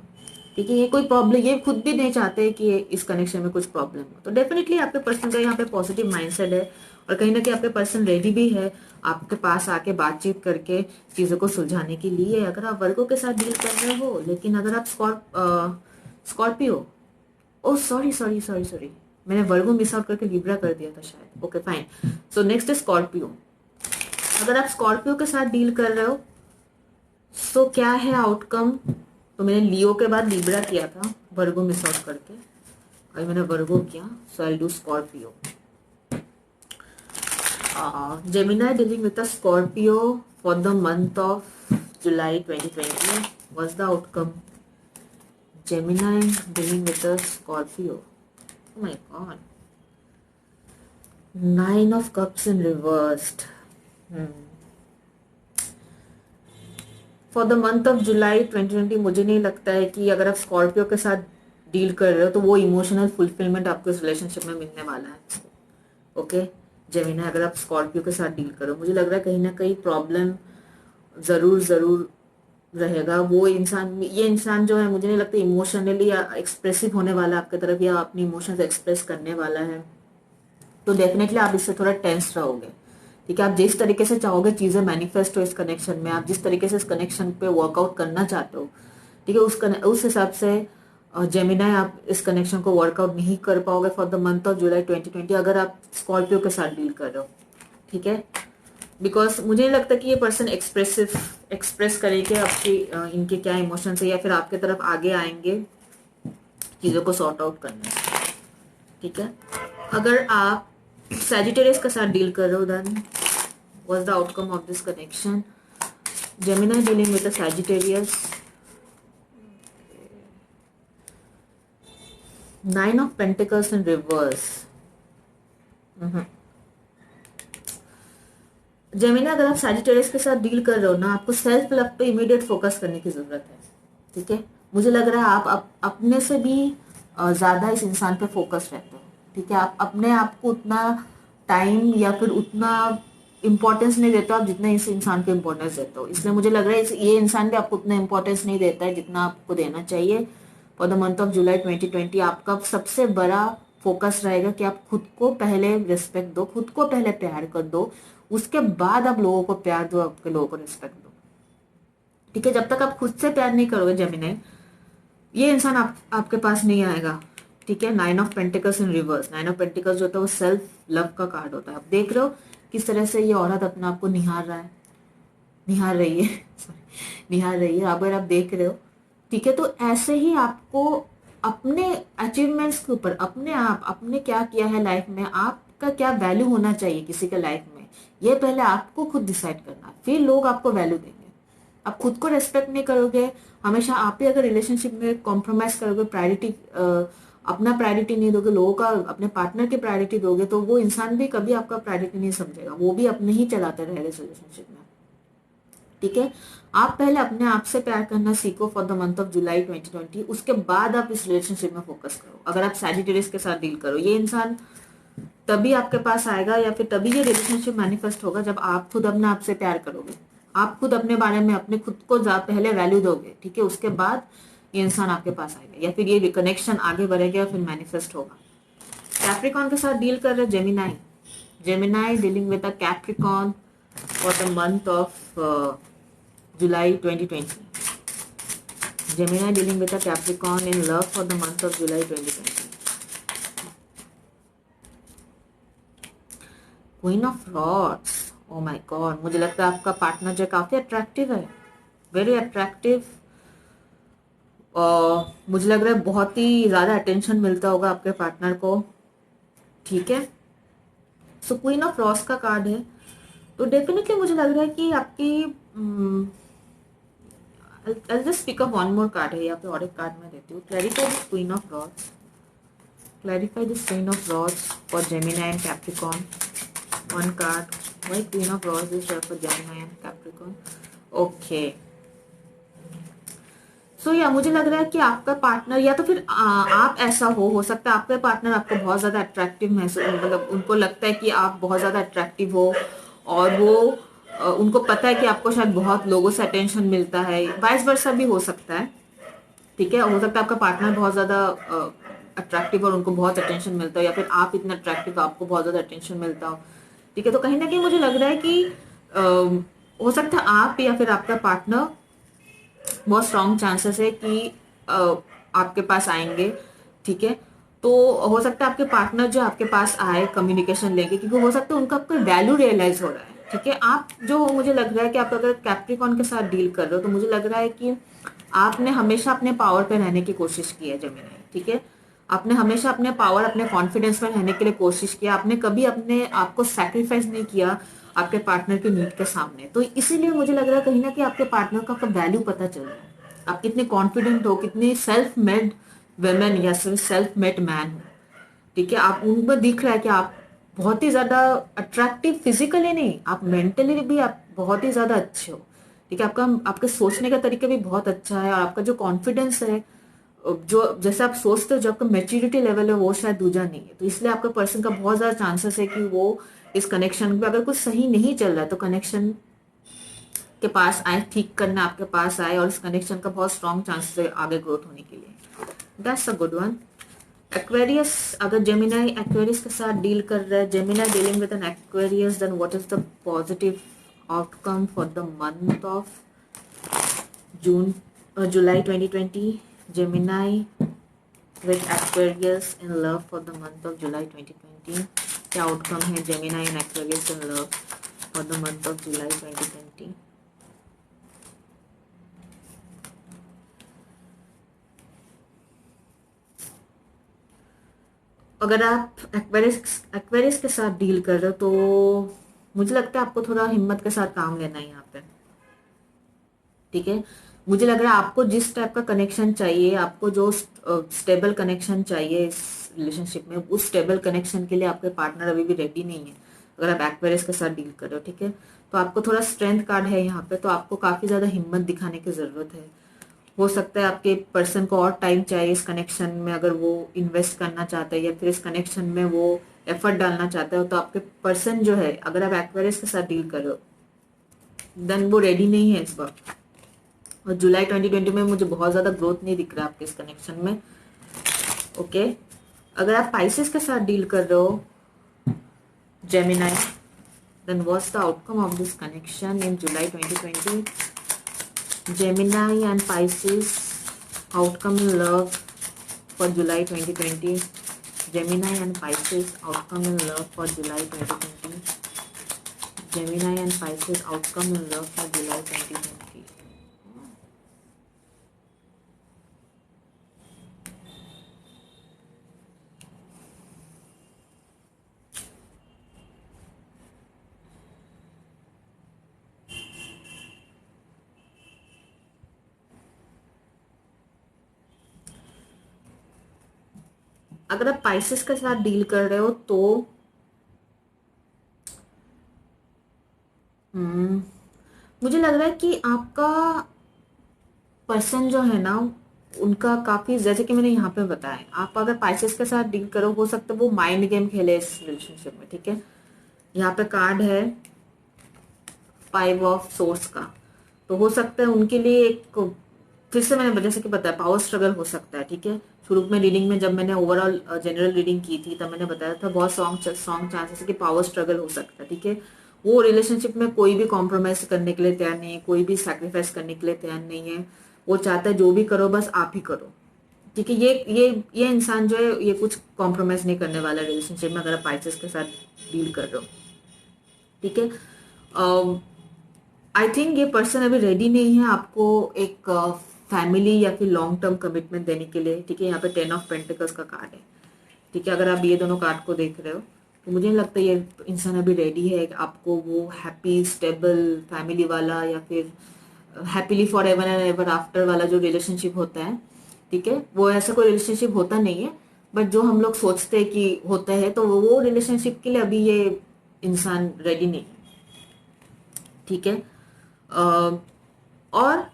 ठीक है, ये कोई प्रॉब्लम, ये खुद भी नहीं चाहते कि इस कनेक्शन में कुछ प्रॉब्लम हो। तो डेफिनेटली आपके पर्सन का यहाँ पे पॉजिटिव माइंडसेट है और कहीं ना कहीं आपके पर्सन रेडी भी है आपके पास आके बातचीत करके चीज़ों को सुलझाने के लिए। अगर आप वर्गों के साथ डील कर रहे हो, लेकिन अगर आप स्कॉर्पियो, ओ सॉरी सॉरी सॉरी सॉरी, मैंने वर्गो मिस आउट करके लिब्रा कर दिया था शायद। ओके फाइन, सो नेक्स्ट है स्कॉर्पियो। अगर आप स्कॉर्पियो के साथ डील कर रहे हो, सो क्या है आउटकम? तो मैंने लियो के बाद लिब्रा किया था वर्गो मिस आउट करके, और मैंने वर्गो किया, so I do Scorpio. Gemini dealing with a Scorpio for the month of July 2020. What's the outcome? Gemini dealing with a Scorpio. Oh my god. Nine of Cups in reversed. For the month of July 2020, मुझे नहीं लगता है कि अगर आप Scorpio के साथ deal कर रहे हो तो वो इमोशनल फुलफिलमेंट आपको इस रिलेशनशिप में मिलने वाला है। ओके जेमिनी, अगर आप स्कॉर्पियो के साथ डील करो, मुझे लग रहा है कहीं ना कहीं प्रॉब्लम जरूर जरूर रहेगा। वो इंसान, ये इंसान जो है, मुझे नहीं लगता इमोशनली एक्सप्रेसिव होने वाला आपकी तरफ या अपनी इमोशंस एक्सप्रेस करने वाला है। तो डेफिनेटली आप इससे थोड़ा टेंस रहोगे। ठीक है, आप जिस तरीके से चाहोगे चीजें मैनिफेस्ट हो इस कनेक्शन में, आप जिस तरीके से इस कनेक्शन पे वर्कआउट करना चाहते हो, ठीक है, उस हिसाब से जेमिनी आप इस कनेक्शन को वर्कआउट नहीं कर पाओगे for the month of July 2020 अगर आप स्कॉर्पियो के साथ डील कर रहे हो। ठीक है, बिकॉज मुझे नहीं लगता कि ये पर्सन एक्सप्रेस करेंगे आपकी इनके क्या इमोशंस है या फिर आपके तरफ आगे आएंगे चीज़ों को सॉर्ट आउट करने। ठीक है, अगर आप सैजिटेरियस के साथ डील कर रहे हो, then what's the outcome of this connection? Gemini dealing with the Sagittarius, 9 of Pentacles in reverse. Gemini, अगर आप सैजिटेरियस के साथ डील कर रहे हो ना, आपको सेल्फ लव पे इमीडिएट फोकस करने की जरूरत है। ठीक है, मुझे लग रहा है आप अपने से भी ज्यादा इस इंसान पे फोकस रहते हो। ठीक है, आप अपने आप को उतना टाइम या फिर उतना इम्पोर्टेंस नहीं देते हो आप जितना इस इंसान को इम्पोर्टेंस देते हो। इसलिए मुझे लग रहा है ये इंसान भी आपको उतना इम्पोर्टेंस नहीं देता है जितना आपको देना चाहिए। For the month of July 2020 आपका सबसे बड़ा फोकस रहेगा कि आप खुद को पहले रिस्पेक्ट दो, खुद को पहले प्यार कर दो, उसके बाद आप लोगों को प्यार दो, आपके लोगों को रिस्पेक्ट दो। ठीक है, जब तक आप खुद से प्यार नहीं करोगे जेमिनी, ये इंसान आपके पास नहीं आएगा। ठीक है, 9 of pentacles in reverse. 9 of pentacles जो होता है वो सेल्फ लव का कार्ड होता है। आप देख रहे हो किस तरह से ये औरत अपने आप को निहार रही है निहार रही है, अगर आप देख रहे हो। ठीक है, तो ऐसे ही आपको अपने अचीवमेंट्स के ऊपर, आपने क्या किया है लाइफ में, आपका क्या वैल्यू होना चाहिए किसी के लाइफ में, ये पहले आपको खुद डिसाइड करना, फिर लोग आपको वैल्यू देंगे। आप खुद को रेस्पेक्ट नहीं करोगे, हमेशा आप ही अगर रिलेशनशिप में कॉम्प्रोमाइज करोगे, प्रायोरिटी अपना प्रायोरिटी नहीं दोगे, लोगों का, अपने पार्टनर की प्रायोरिटी दोगे, तो वो इंसान भी कभी आपका प्रायोरिटी नहीं समझेगा, वो भी अपने ही चलाते रहेगा इस रिलेशनशिप में। ठीक है, आप पहले अपने आप से प्यार करना सीखो for the month of July 2020, उसके बाद आप इस रिलेशनशिप में फोकस करो। अगर आप सैजिटेरियस के साथ डील करो, ये इंसान तभी आपके पास आएगा या फिर तभी ये रिलेशनशिप मैनिफेस्ट होगा जब आप खुद अपने आप से प्यार करोगे, आप खुद अपने बारे में, अपने खुद को पहले वैल्यू दोगे। ठीक है, उसके बाद ये इंसान आपके पास आएगा या फिर ये कनेक्शन आगे बढ़ेगा या फिर मैनिफेस्ट होगा। कैप्रिकॉन के साथ डील कर रहे Gemini, Gemini dealing with a Capricorn for the month of July 2020. Gemini dealing with a Capricorn in love for the month of July 2020. Queen of Rods. Oh my God, मुझे लगता है आपका partner जो काफी attractive है, very attractive, और मुझे लग रहा है बहुत ही ज्यादा अटेंशन मिलता होगा आपके पार्टनर को। ठीक है, सो क्वीन ऑफ रॉड्स का कार्ड है, तो डेफिनेटली मुझे लग रहा है कि आपकी I'll just pick up one more card है, यहाँ पे और एक कार्ड मैं देती हूँ। Clarify this Queen of Rods. Clarify this Queen of Rods for Gemini and Capricorn. One card, Why Queen of Rose is there for Gemini and Capricorn? Okay so या मुझे लग रहा है कि आपका पार्टनर या तो फिर आप ऐसा हो सकता है आपका पार्टनर आपको बहुत ज्यादा अट्रैक्टिव महसूस मतलब उनको लगता है कि आप बहुत ज्यादा अट्रैक्टिव हो और वो उनको पता है कि आपको शायद बहुत लोगों से अटेंशन मिलता है वाइस वर्सा भी हो सकता है ठीक है हो सकता है आपका पार्टनर बहुत ज्यादा अट्रैक्टिव और उनको बहुत अटेंशन मिलता हो या फिर आप इतना अट्रैक्टिव आपको बहुत ज्यादा अटेंशन मिलता हो ठीक है तो कहीं ना कहीं मुझे लग रहा है कि हो सकता है आप या फिर आपका पार्टनर बहुत स्ट्रॉन्ग चांसेस है कि आपके पास आएंगे ठीक है तो हो सकता है आपके पार्टनर जो आपके पास आए कम्युनिकेशन लेके क्योंकि हो सकता है उनका आपका वैल्यू रियलाइज हो रहा है ठीक है आप जो मुझे लग रहा है कि आप अगर कैप्रिकॉन के साथ डील कर रहे हो तो मुझे लग रहा है कि आपने हमेशा अपने पावर पे रहने की कोशिश की है जेमिनी ठीक है आपने हमेशा अपने पावर अपने कॉन्फिडेंस में रहने के लिए कोशिश किया आपने कभी अपने आप को सेक्रीफाइस नहीं किया आपके पार्टनर की नीड के सामने तो इसीलिए मुझे लग रहा है कहीं ना कहीं आपके पार्टनर का आपका वैल्यू पता चल रहा है आप कितने कॉन्फिडेंट हो कितने सेल्फ मेड वेमेन या सेल्फ मेड मैन हो ठीक है आप उनमें दिख रहा है कि आप बहुत ही ज्यादा अट्रैक्टिव फिजिकली नहीं आप मेंटली भी आप बहुत ही ज्यादा अच्छे हो ठीक है आपका आपके सोचने का तरीका भी बहुत अच्छा है और आपका जो कॉन्फिडेंस है जो जैसे आप सोचते हो जो आपका मेच्योरिटी लेवल है वो शायद दूजा नहीं है तो इसलिए आपका पर्सन का बहुत ज्यादा चांसेस है कि वो इस कनेक्शन में अगर कुछ सही नहीं चल रहा है तो कनेक्शन के पास आए ठीक करना आपके पास आए और इस कनेक्शन का बहुत स्ट्रॉन्ग चांसेस है आगे ग्रोथ होने के लिए that's a good one Aquarius अगर जेमिनाई एक्वेरियस के साथ डील कर रहा है Gemini dealing with an Aquarius then what is the positive outcome for the month of June July 2020 Gemini with Aquarius in love for the month of July 2020 क्या outcome है Gemini and Aquarius in love for the month of July 2020 अगर आप Aquarius के साथ deal कर रहे हो तो मुझे लगता है आपको थोड़ा हिम्मत के साथ काम लेना है यहाँ पे ठीक है मुझे लग रहा है आपको जिस टाइप का कनेक्शन चाहिए आपको जो स्टेबल कनेक्शन चाहिए इस रिलेशनशिप में उस स्टेबल कनेक्शन के लिए आपके पार्टनर अभी भी रेडी नहीं है अगर आप एक्वेरियस के साथ डील कर रहे हो ठीक है तो आपको थोड़ा स्ट्रेंथ कार्ड है यहाँ पे तो आपको काफी ज्यादा हिम्मत दिखाने की जरूरत है हो सकता है आपके पर्सन को और टाइम चाहिए इस कनेक्शन में अगर वो इन्वेस्ट करना चाहता है या फिर इस कनेक्शन में वो एफर्ट डालना चाहता है तो आपके पर्सन जो है अगर आप एक्वेरियस के साथ डील कर रहे हो देन वो रेडी नहीं है इस वक्त और जुलाई 2020 में मुझे बहुत ज्यादा ग्रोथ नहीं दिख रहा आपके इस कनेक्शन में ओके अगर आप पाइसेस के साथ डील कर रहे हो Gemini then what's the outcome of this connection in July 2020 Gemini and Pisces outcome in love for July 2020 Gemini and Pisces outcome in love for July 2020 Gemini and Pisces outcome in love for July 2020 अगर आप Pisces के साथ deal कर रहे हो तो मुझे लग रहा है कि आपका पर्सन जो है ना उनका काफी जैसे कि मैंने यहाँ पे बताया आप अगर पाइसेस के साथ डील करो हो सकता है वो माइंड गेम खेले इस रिलेशनशिप में ठीक है यहाँ पे कार्ड है 5 ऑफ सोर्स का तो हो सकता है उनके लिए एक फिर से मैंने जैसे कि बताया पावर स्ट्रगल हो सकता है ठीक है शुरू में रीडिंग में जब मैंने ओवरऑल जनरल रीडिंग की थी तब मैंने बताया था बहुत सॉन्ग चांसेस है कि पावर स्ट्रगल हो सकता है ठीक है वो रिलेशनशिप में कोई भी कॉम्प्रोमाइज करने के लिए तैयार नहीं है कोई भी सैक्रिफाइस करने के लिए तैयार नहीं है वो चाहता है जो भी करो बस आप ही करो ठीक है ये इंसान जो है ये कुछ कॉम्प्रोमाइज नहीं करने वाला रिलेशनशिप में अगर आप पाइसेस के साथ डील कर रहे हो ठीक है आई थिंक ये पर्सन अभी रेडी नहीं है आपको एक फैमिली या फिर लॉन्ग टर्म कमिटमेंट देने के लिए ठीक है यहाँ पे 10 ऑफ पेंटिकल्स का कार्ड है ठीक है अगर आप ये दोनों कार्ड को देख रहे हो तो मुझे नहीं लगता ये इंसान अभी रेडी है आपको वो हैप्पी स्टेबल फैमिली वाला या फिर happily for ever and ever after वाला जो रिलेशनशिप होता है ठीक है वो ऐसा कोई रिलेशनशिप होता नहीं है बट जो हम लोग सोचते हैं कि होता है तो वो रिलेशनशिप के लिए अभी ये इंसान रेडी नहीं है ठीक है। और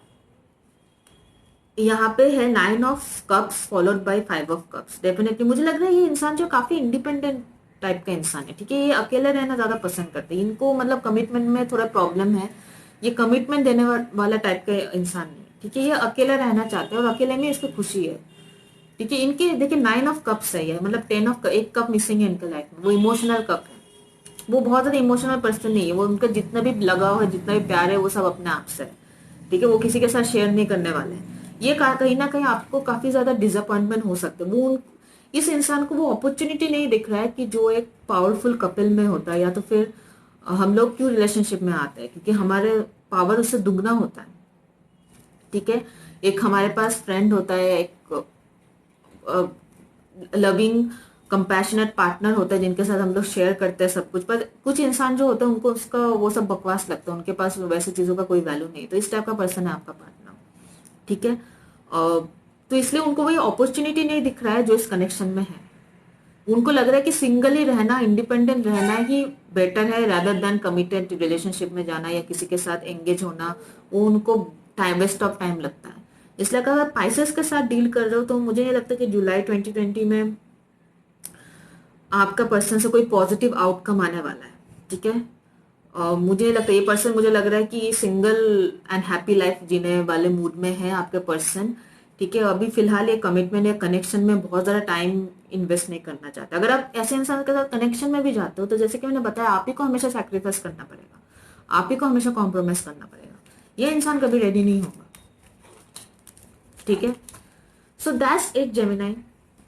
यहाँ पे है 9 of Cups followed by 5 of Cups। Definitely मुझे लग रहा है ये इंसान जो काफी इंडिपेंडेंट टाइप का इंसान है, ठीक है। ये अकेले रहना ज्यादा पसंद करते हैं, इनको मतलब कमिटमेंट में थोड़ा प्रॉब्लम है। ये कमिटमेंट देने वाला टाइप का इंसान नहीं, ठीक है। ये अकेला रहना चाहते हैं और अकेले में इसको खुशी है, ठीक है। इनके देखिए 9 of Cups है ये, मतलब 10 of एक कप मिसिंग है इनके लाइफ में, वो इमोशनल कप है। वो बहुत ज्यादा इमोशनल पर्सन नहीं है, वो उनका जितना भी लगाव है, जितना भी प्यार है, वो सब अपने आप से है, ठीक है। वो किसी के साथ शेयर नहीं करने वाले हैं। ये कहीं ना कहीं आपको काफी ज्यादा डिसअपॉइंटमेंट हो सकते हैं। इस इंसान को वो अपॉर्चुनिटी नहीं दिख रहा है कि जो एक पावरफुल कपल में होता है, या तो फिर हम लोग क्यों रिलेशनशिप में आते हैं, क्योंकि हमारे पावर उससे दुगना होता है, ठीक है। एक हमारे पास फ्रेंड होता है, एक लविंग कंपैशनेट पार्टनर होता है जिनके साथ हम लोग शेयर करते हैं सब कुछ। पर कुछ इंसान जो होते हैं उनको उसका वो सब बकवास लगता है, उनके पास वैसे चीजों का कोई वैल्यू नहीं। तो इस टाइप का पर्सन है आपका पार्टनर, ठीक है। तो इसलिए उनको वही अपॉर्चुनिटी नहीं दिख रहा है जो इस कनेक्शन में है। उनको लग रहा है कि सिंगल ही रहना, इंडिपेंडेंट रहना ही बेटर है रादर देन कमिटेड रिलेशनशिप में जाना या किसी के साथ एंगेज होना। वो उनको टाइम वेस्ट ऑफ टाइम लगता है। इसलिए अगर पाइसेस के साथ डील कर रहे हो तो मुझे ये लगता है कि जुलाई 2020 में आपका पर्सन से कोई पॉजिटिव आउटकम आने वाला है, ठीक है। मुझे लगता है ये पर्सन, मुझे लग रहा है कि सिंगल एंड हैप्पी लाइफ जीने वाले मूड में है आपके पर्सन, ठीक है। अभी फिलहाल ये कमिटमेंट या कनेक्शन में बहुत ज्यादा टाइम इन्वेस्ट नहीं करना चाहते। अगर आप ऐसे इंसान के साथ कनेक्शन में भी जाते हो तो जैसे कि मैंने बताया, आप ही को हमेशा सैक्रिफाइस करना पड़ेगा, आप ही को हमेशा कॉम्प्रोमाइज करना पड़ेगा। ये इंसान कभी रेडी नहीं होगा, ठीक है। So that's it Gemini,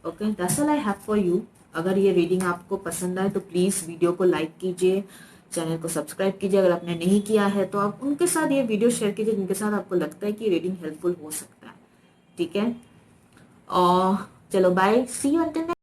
okay, that's all I have for you. अगर ये रीडिंग आपको पसंद आए तो प्लीज वीडियो को लाइक कीजिए, चैनल को सब्सक्राइब कीजिए। अगर आपने नहीं किया है तो आप उनके साथ ये वीडियो शेयर कीजिए जिनके साथ आपको लगता है कि रीडिंग हेल्पफुल हो सकता है, ठीक है। और चलो बाय, सी यू अंटिल